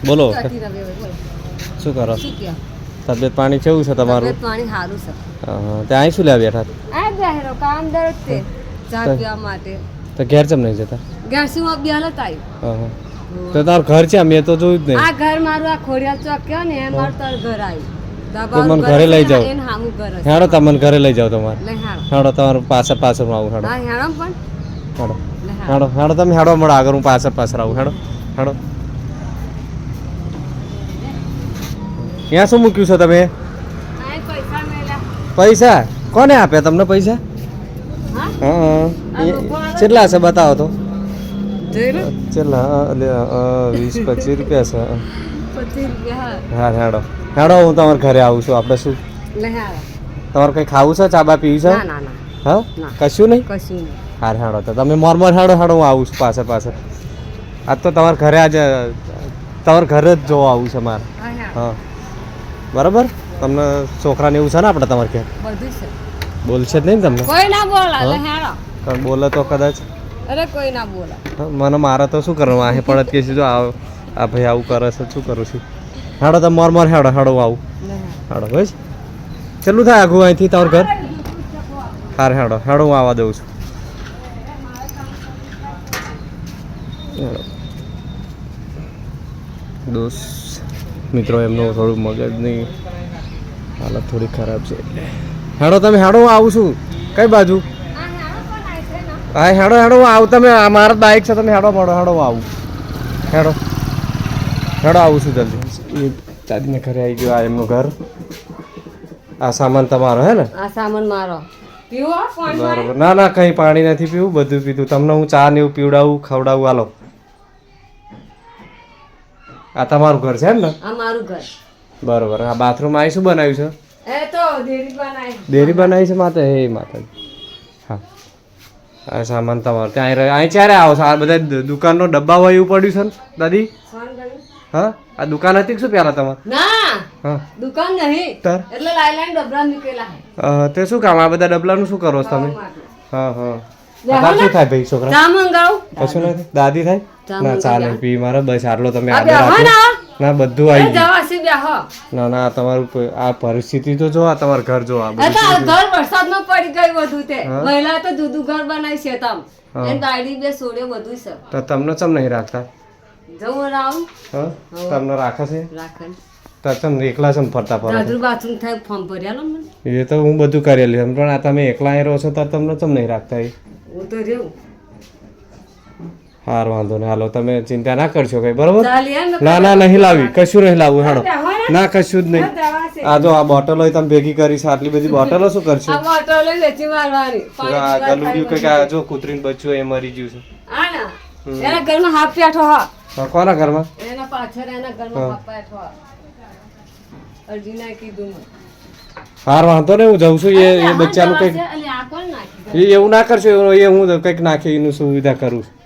બોલો શું કરો તબિયત પાણી કેવું છે તમારું પાણી સારું છે ત્યાં અહીં શું લેવા બેઠા આ બેહરો કામ દર તે ચા પીવા માટે તો ઘેર ચમ નહીં જતા ગેરસીમાં બેહલ તાઈ તો તારું ઘર છે મેં તો જોયું જ નહીં આ ઘર મારું આ ખોડિયા ચોક કયો ને એ મારું તાર ઘર આવ્યું તો મને ઘરે લઈ જાઓ એને હામું ઘર છે હેડો તમને ઘરે લઈ જાઓ તમારે લઈ હાડો હેડો તમારું પાછળ આવું હેડો હા હેડો પણ હેડો હેડો હેડો તમે હેડો મળો આગળ હું પાછળ આવું હેડો હેડો ત્યાં શું મૂક્યું છે તમે આ પૈસા મેલા પૈસા કોને આપ્યા તમને પૈસા હા હા કેટલા છે બતાવો તો જોઈ લો કેટલા 20-25 રૂપિયા છે 25 રૂપિયા હા હેડો હેડો હું તમારા ઘરે આવું છું આપણે શું લઈ હાડો તમારે કંઈ ખાવું છે ચા બા પીવી છે ના ના ના હા ના. કશું નહીં કશું નહીં હાર હેડો તો તમે મોર હેડો હેડો હું આવું છું પાછળ આજ તો તમારા ઘરે આજે તમારા ઘરે જ જોવા આવું છે મારે હા હા હા બરાબર તમને છોકરાને એવું છે ને આપણે તમારે ક્યાં બધું છે બોલશે જ નહીં ને તમને કોઈ ના બોલા લઈ હાડો કારણ બોલે તો કદાચ અરે કોઈ ના બોલા હા, મને મારે તો શું કરવાનું અહીં પણ જ કે છે જો આ ભાઈ આવું કરે છે શું કરું છું હેડો તમે મોર હેડો હેડો હું આવું લઈ હાડો હેડો બસ કેટલું થાય આઘું અહીંથી તમારું ઘર હાર હેડો હેડો હું આવવા દઉં છું હેડો દોસ્ત મિત્રો એમનું થોડું મગજની હાલત થોડી ખરાબ છે એટલે હેડો તમે હેડો હું આવું છું કઈ બાજુ હા હેડો હેડો હું આવું તમે મારા બાઇક છે તમે હેડો મળો હેડો હું આવું હેડો હેડો આવું છું જલ્દી એ દાદીને ઘરે આવી ગયો આ એમનું ઘર આ સામાન તમારો હે ને આ સામાન મારો પીવો પાણી બરોબર ના ના કંઈ પાણી નથી પીવું બધું પીધું તમને હું ચા ને એવું પીવડાવું ખવડાવું હાલો આ તમારું ઘર છે એમ ને આ મારું ઘર બરોબર આ બાથરૂમ અહીં શું બનાવ્યું છે એ તો દેરી બનાવી ડેરી બનાવી છે માતા હે માતાજી હા આ સામાન તમારો ત્યાં અહીં ક્યારે આવો છો આ બધા દુકાનનો ડબ્બા હોય એવું પડ્યું છે ને દાદી સોન ગયું હા આ દુકાન હતી કે શું પહેલા તમારે ના હા દુકાન નહીં તાર એટલે લાઈન ડબરા નીકળેલા હે તે શું કામ આ બધા ડબલાનું શું કરો છો તમે હા હા આ શું થાય ભાઈ છોકરા ચા મંગાવ કશું નથી દાદી થાય ચા ના ચા નહીં પી મારે બસ આટલો તમે આ આદર બેહો આપો ના ના બધું આવી ગયું જવા સી બેહો ના ના આ તમારું આ પરિસ્થિતિ તો જો આ તમારું ઘર જો આ એ બધું તો ઘર વરસાદમાં પડી ગઈ બધું તે હા. મહિલા તો જુદું ઘર બનાવી છે તમ હા. એને બાયડી બે સોડે બધું છે તો તમને ચમ નહીં રાખતા જવું રાવ હા તમને રાખે છે રાખન તો ચમ એકલા ચમ ફરતા ફરો દાદુ બાથરૂમ થાય ફોર્મ ભર્યા મને એ તો હું બધું કરેલું છે પણ આ તમે એકલા અહીં રહો છો તો તમને ચમ નહીં રાખતા એ હું તો રેવું હાર વાંધો નહીં હાલો તમે ચિંતા ના કરશો કઈ બરોબર ચાલી એમ ના ના નહીં લાવી કશું નહીં લાવવું હેડો ના કશું જ નહીં દવા છે આ જો આ બોટલો તમે ભેગી કરી છે આટલી બધી બોટલો શું કરશો આ બોટલો વેચી મારવાની આ ગલુડિયું કંઈક આ જો કૂતરીને બચ્ચું એ મરી ગયું છે આ ના એના ઘરમાં હાફ પેઠો હા હા, કોના ઘરમાં એના પાછળ એના ઘરમાં હાફ પેઠો હા અર્જુના કીધું મને હાર વાંધો નહીં હું જઉં છું એ બચ્ચાનું કંઈક અલી આ કોણ નાખી એ એવું ના કરશો એ હું કંઈક નાખી એનું સુવિધા કરું છું